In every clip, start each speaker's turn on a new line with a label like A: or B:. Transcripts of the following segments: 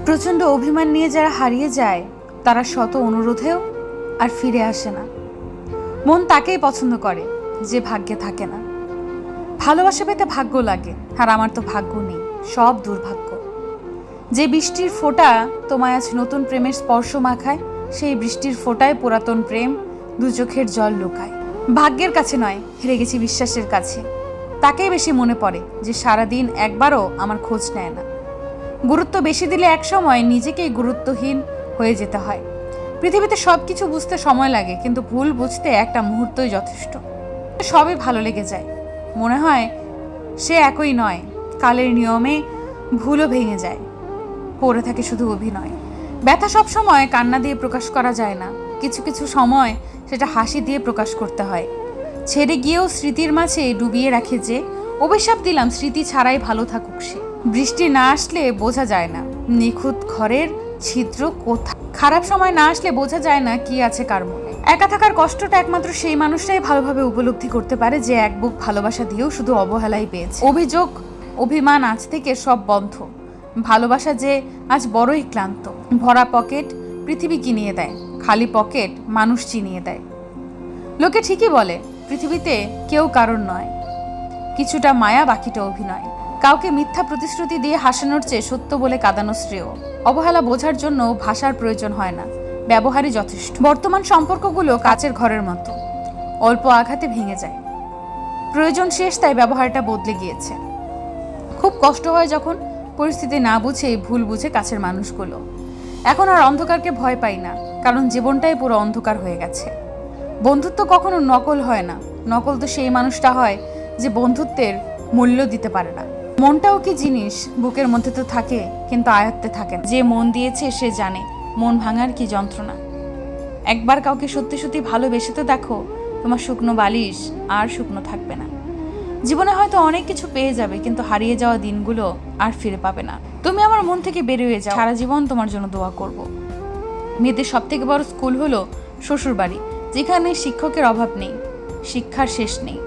A: প্রচণ্ড অভিমান নিয়ে যারা হারিয়ে যায় তারা শত অনুরোধেও আর ফিরে আসে না। মন তাকেই পছন্দ করে যে ভাগ্যে থাকে না। ভালোবাসা পেতে ভাগ্য লাগে, আর আমার তো ভাগ্য নেই, সব দুর্ভাগ্য। যে বৃষ্টির ফোঁটা তোমায় আজ নতুন প্রেমের স্পর্শ মাখায়, সেই বৃষ্টির ফোঁটায় পুরাতন প্রেম দু চোখের জল লুকায়। ভাগ্যের কাছে নয়, হেরে গেছি বিশ্বাসের কাছে। তাকেই বেশি মনে পড়ে যে সারাদিন একবারও আমার খোঁজ নেয় না। গুরুত্ব বেশি দিলে একসময় নিজেকেই গুরুত্বহীন হয়ে যেতে হয়। পৃথিবীতে সব কিছু বুঝতে সময় লাগে, কিন্তু ভুল বুঝতে একটা মুহূর্তই যথেষ্ট। সবই ভালো লেগে যায়, মনে হয় সে একই নয়। কালের নিয়মে ভুলও ভেঙে যায়, পড়ে থাকে শুধু অভিনয়। ব্যথা সব সময় কান্না দিয়ে প্রকাশ করা যায় না, কিছু কিছু সময় সেটা হাসি দিয়ে প্রকাশ করতে হয়। ছেড়ে গিয়েও স্মৃতির মাঝে ডুবিয়ে রাখে যে, অভিশাপ দিলাম স্মৃতি ছাড়াই ভালো থাকুক সে। বৃষ্টি না আসলে বোঝা যায় না নিখুঁত ঘরের ছিদ্র কোথা। খারাপ সময় না আসলে বোঝা যায় না কি আছে কার মনে। একা থাকার কষ্টটা একমাত্র সেই মানুষটাই ভালোভাবে উপলব্ধি করতে পারে যে এক বুক ভালোবাসা দিয়েও শুধু অবহেলাই পেয়েছে। অভিযোগ অভিমান আজ থেকে সব বন্ধ। ভালোবাসা যে আজ বড়ই ক্লান্ত। ভরা পকেট পৃথিবী কিনিয়ে দেয়, খালি পকেট মানুষ চিনিয়ে দেয়। লোকে ঠিকই বলে পৃথিবীতে কেউ কারণ নয়, কিছুটা মায়া বাকিটা অভিনয়। কাউকে মিথ্যা প্রতিশ্রুতি দিয়ে হাসানোর চেয়ে সত্য বলে কাঁদানো শ্রেয়। অবহেলা বোঝার জন্য ভাষার প্রয়োজন হয় না, ব্যবহারই যথেষ্ট। বর্তমান সম্পর্কগুলো কাচের ঘরের মতো, অল্প আঘাতে ভেঙে যায়। প্রয়োজন শেষ, তাই ব্যবহারটা বদলে গিয়েছে। খুব কষ্ট হয় যখন পরিস্থিতি না বুঝে ভুল বুঝে কাছের মানুষগুলো। এখন আর অন্ধকারকে ভয় পাই না, কারণ জীবনটাই পুরো অন্ধকার হয়ে গেছে। বন্ধুত্ব কখনো নকল হয় না, নকল তো সেই মানুষটা হয় যে বন্ধুত্বের মূল্য দিতে পারে না। মনটাও কি জিনিস, বুকের মধ্যে তো থাকে কিন্তু আয়ত্তে থাকে না। যে মন দিয়েছে সে জানে মন ভাঙার কি যন্ত্রণা। একবার কাউকে সত্যি সত্যি ভালোবেসে তো দেখো, তোমার শুকনো বালিশ আর শুকনো থাকবে না। জীবনে হয়তো অনেক কিছু পেয়ে যাবে, কিন্তু হারিয়ে যাওয়া দিনগুলো আর ফিরে পাবে না। তুমি আমার মন থেকে বেরিয়ে যাও, সারা জীবন তোমার জন্য দোয়া করব। মেয়েদের সব থেকে বড় স্কুল হলো শ্বশুরবাড়ি, যেখানে শিক্ষকের অভাব নেই, শিক্ষার শেষ নেই।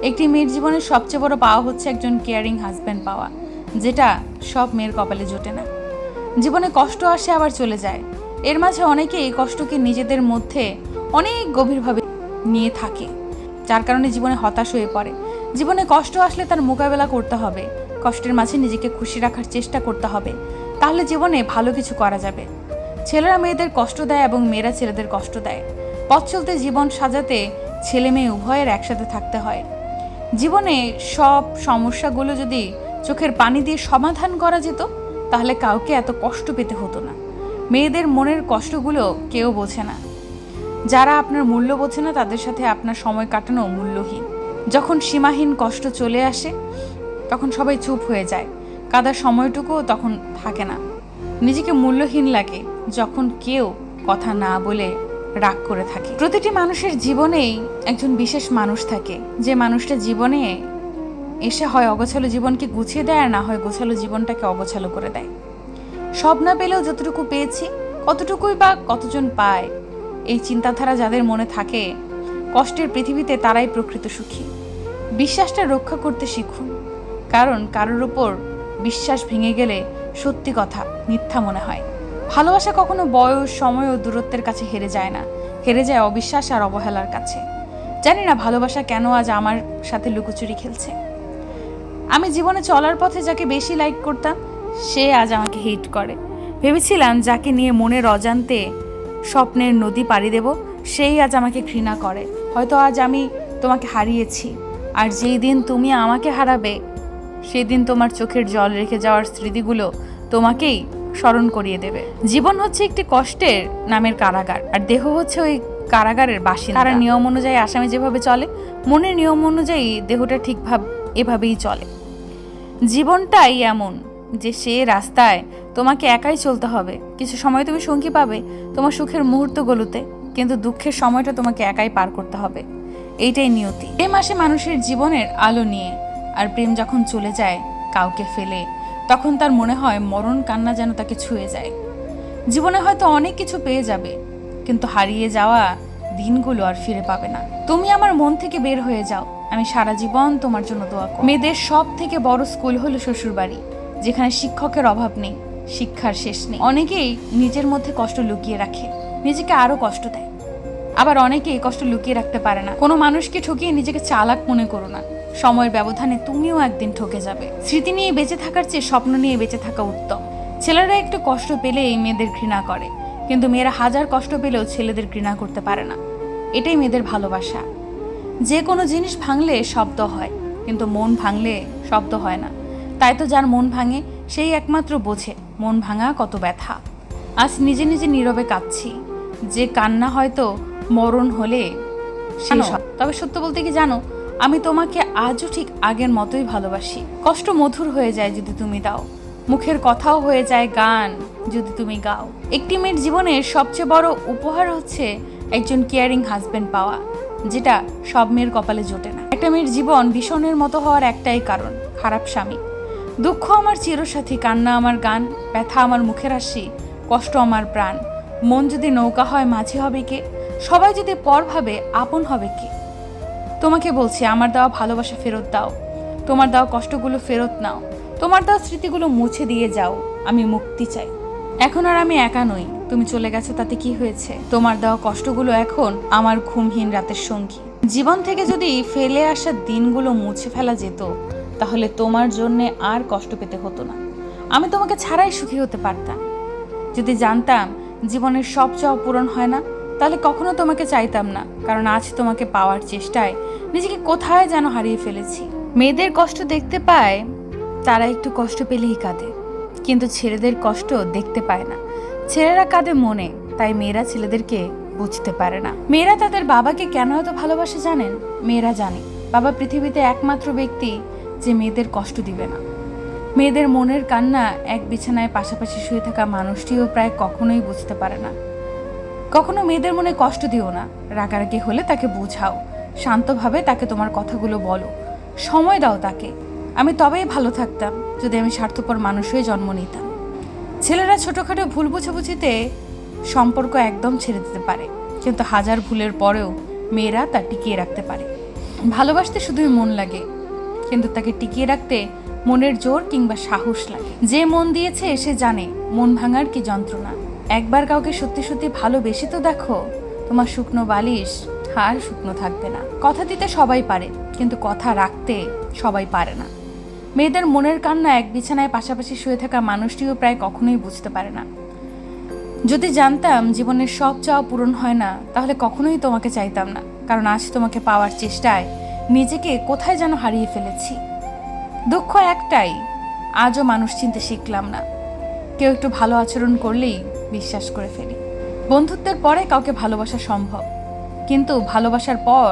A: একটি মেয়ের জীবনের সবচেয়ে বড় পাওয়া হচ্ছে একজন কেয়ারিং হাজব্যান্ড পাওয়া, যেটা সব মেয়ের কপালে জোটে না। জীবনে কষ্ট আসে আবার চলে যায়, এর মাঝে অনেকে এই কষ্টকে নিজেদের মধ্যে অনেক গভীরভাবে নিয়ে থাকে, যার কারণে জীবনে হতাশ হয়ে পড়ে। জীবনে কষ্ট আসলে তার মোকাবেলা করতে হবে, কষ্টের মাঝে নিজেকে খুশি রাখার চেষ্টা করতে হবে, তাহলে জীবনে ভালো কিছু করা যাবে। ছেলেরা মেয়েদের কষ্ট দেয় এবং মেয়েরা ছেলেদের কষ্ট দেয়। পথ চলতে জীবন সাজাতে ছেলে মেয়ে উভয়ের একসাথে থাকতে হয়। জীবনে সব সমস্যাগুলো যদি চোখের পানি দিয়ে সমাধান করা যেত, তাহলে কাউকে এত কষ্ট পেতে হতো না। মেয়েদের মনের কষ্টগুলো কেউ বোঝে না। যারা আপনার মূল্য বোঝে না তাদের সাথে আপনার সময় কাটানো মূল্যহীন। যখন সীমাহীন কষ্ট চলে আসে তখন সবাই চুপ হয়ে যায়, কাদার সময়টুকুও তখন থাকে না। নিজেকে মূল্যহীন লাগে যখন কেউ কথা না বলে রাগ করে থাকে। প্রতিটি মানুষের জীবনেই একজন বিশেষ মানুষ থাকে, যে মানুষটা জীবনে এসে হয় অগোছালো জীবনকে গুছিয়ে দেয়, আর না হয় গোছালো জীবনটাকে অগোছালো করে দেয়। সব না পেলেও যতটুকু পেয়েছি, কতটুকুই বা কতজন পায়, এই চিন্তাধারা যাদের মনে থাকে, কষ্টের পৃথিবীতে তারাই প্রকৃত সুখী। বিশ্বাসটা রক্ষা করতে শিখুন, কারণ কারোর উপর বিশ্বাস ভেঙে গেলে সত্যি কথা মিথ্যা মনে হয়। ভালোবাসা কখনো বয়স, সময় ও দূরত্বের কাছে হেরে যায় না, হেরে যায় অবিশ্বাস আর অবহেলার কাছে। জানি না ভালোবাসা কেন আজ আমার সাথে লুকোচুরি খেলছে। আমি জীবনে চলার পথে যাকে বেশি লাইক করতাম, সে আজ আমাকে হেট করে। ভেবেছিলাম যাকে নিয়ে মনের অজান্তে স্বপ্নের নদী পাড়ি দেব, সেই আজ আমাকে ঘৃণা করে। হয়তো আজ আমি তোমাকে হারিয়েছি, আর যেই দিন তুমি আমাকে হারাবে, সেই দিন তোমার চোখের জল রেখে যাওয়ার স্মৃতিগুলো তোমাকেই স্মরণ করিয়ে দেবে। জীবন হচ্ছে একটি কষ্টের নামের কারাগার, আর দেহ হচ্ছে ওই কারাগারের বাসিন্দা। তারা নিয়ম অনুযায়ী আসামি যেভাবে চলে, মনের নিয়ম অনুযায়ী দেহটা ঠিকভাবে এভাবেই চলে। জীবনটাই এমন যে সে রাস্তায় তোমাকে একাই চলতে হবে। কিছু সময় তুমি সঙ্গী পাবে তোমার সুখের মুহূর্তগুলোতে, কিন্তু দুঃখের সময়টা তোমাকে একাই পার করতে হবে। এইটাই নিয়তি। প্রেম আসে মানুষের জীবনের আলো নিয়ে, আর প্রেম যখন চলে যায় কাউকে ফেলে, তখন তার মনে হয় মরণ কান্না যেন তাকে ছুঁয়ে যায়। জীবনে হয়তো অনেক কিছু পেয়ে যাবে, কিন্তু হারিয়ে যাওয়া দিনগুলো আর ফিরে পাবে না। তুমি আমার মন থেকে বের হয়ে যাও, আমি সারা জীবন তোমার জন্য দোয়া করব। মেয়েদের সব থেকে বড় স্কুল হলো শ্বশুরবাড়ি, যেখানে শিক্ষকের অভাব নেই, শিক্ষার শেষ নেই। অনেকেই নিজের মধ্যে কষ্ট লুকিয়ে রাখে, নিজেকে আরো কষ্ট দেয়। আবার অনেকেই কষ্ট লুকিয়ে রাখতে পারে না। কোনো মানুষকে ঠকিয়ে নিজেকে চালাক মনে করো না, সময়ের ব্যবধানে তুমিও একদিন ঠকে যাবে। স্মৃতি নিয়ে বেঁচে থাকার চেয়ে স্বপ্ন নিয়ে বেঁচে থাকা উত্তম। ছেলেরা একটু কষ্ট পেলেই মেয়েদের ঘৃণা করে, কিন্তু মেয়েরা হাজার কষ্ট পেলেও ছেলেদের ঘৃণা করতে পারে না। এটাই মেয়েদের ভালোবাসা। যে কোনো জিনিস ভাঙলে শব্দ হয়, কিন্তু মন ভাঙলে শব্দ হয় না। তাই তো যার মন ভাঙে সেই একমাত্র বোঝে মন ভাঙা কত ব্যথা। আজ নিজে নিজে নীরবে কাঁদছি, যে কান্না হয়তো মরণ হলে শেষ হয়। তবে সত্য বলতে কি জানো, আমি তোমাকে আজও ঠিক আগের মতোই ভালোবাসি। কষ্ট মধুর হয়ে যায় যদি তুমি দাও, মুখের কথাও হয়ে যায় গান যদি তুমি গাও। একটি মেয়ের জীবনের সবচেয়ে বড় উপহার হচ্ছে একজন কেয়ারিং হাজবেন্ড পাওয়া, যেটা সব মেয়ের কপালে জোটে না। একটা মেয়ের জীবন ভীষণের মতো হওয়ার একটাই কারণ, খারাপ স্বামী। দুঃখ আমার চিরসাথী, কান্না আমার গান, ব্যথা আমার মুখের হাসি, কষ্ট আমার প্রাণ। মন যদি নৌকা হয় মাঝি হবে কে? সবাই যদি পর ভাবে আপন হবে কে? তোমাকে বলছি, আমার দেওয়া ভালোবাসা ফেরত দাও, তোমার দেওয়া কষ্টগুলো ফেরত নাও, তোমার দেওয়া স্মৃতিগুলো মুছে দিয়ে যাও। আমি মুক্তি চাই। এখন আর আমি একা নই, তুমি চলে গেছো তাতে কি হয়েছে? তোমার দেওয়া কষ্টগুলো এখন আমার ঘুমহীন রাতের সঙ্গী। জীবন থেকে যদি ফেলে আসা দিনগুলো মুছে ফেলা যেত, তাহলে তোমার জন্যে আর কষ্ট পেতে হতো না। আমি তোমাকে ছাড়াই সুখী হতে পারতাম। যদি জানতাম জীবনের সব চাওয়া পূরণ হয় না, তাহলে কখনো তোমাকে চাইতাম না। কারণ আজ তোমাকে পাওয়ার চেষ্টায় নিজেকে কোথায় যেন হারিয়ে ফেলেছি। মেয়েদের কষ্ট দেখতে পায়, তারা একটু কষ্ট পেলেই কাঁদে, কিন্তু ছেলেদের কষ্ট দেখতে পায় না। ছেলেরা কাঁদে মনে, তাই মেয়েরা ছেলেদেরকে বুঝতে পারে না। মেয়েরা তাদের বাবাকে কেন এত ভালোবাসে জানেন? মেয়েরা জানে বাবা পৃথিবীতে একমাত্র ব্যক্তি যে মেয়েদের কষ্ট দিবে না। মেয়েদের মনের কান্না এক বিছানায় পাশাপাশি শুয়ে থাকা মানুষটিও প্রায় কখনোই বুঝতে পারে না। কখনো মেয়েদের মনে কষ্ট দিও না। রাগারাগি হলে তাকে বুঝাও, শান্তভাবে তাকে তোমার কথাগুলো বলো, সময় দাও তাকে। আমি তবেই ভালো থাকতাম যদি আমি স্বার্থপর মানুষ হয়ে জন্ম নিতাম। ছেলেরা ছোটখাটো ভুল বুঝাবুঝিতে সম্পর্ক একদম ছেড়ে দিতে পারে, কিন্তু হাজার ভুলের পরেও মেয়েরা তা টিকিয়ে রাখতে পারে। ভালোবাসতে শুধুই মন লাগে, কিন্তু তাকে টিকিয়ে রাখতে মনের জোর কিংবা সাহস লাগে। যে মন দিয়েছে সে জানে মন ভাঙার কি যন্ত্রণা। একবার কাউকে সত্যি সত্যি ভালোবেসে তো দেখো, তোমার শুকনো বালিশ আর শুকনো থাকবে না। কথা দিতে সবাই পারে, কিন্তু কথা রাখতে সবাই পারে না। মেয়েদের মনের কান্না এক বিছানায় পাশাপাশি শুয়ে থাকা মানুষটিও প্রায় কখনোই বুঝতে পারে না। যদি জানতাম জীবনের সব চাওয়া পূরণ হয় না, তাহলে কখনোই তোমাকে চাইতাম না। কারণ আজ তোমাকে পাওয়ার চেষ্টায় নিজেকে কোথায় যেন হারিয়ে ফেলেছি। দুঃখ একটাই, আজও মানুষ চিনতে শিখলাম না। কেউ একটু ভালো আচরণ করলেই বিশ্বাস করে ফেলি। বন্ধুত্বের পরে কাউকে ভালোবাসা সম্ভব, কিন্তু ভালোবাসার পর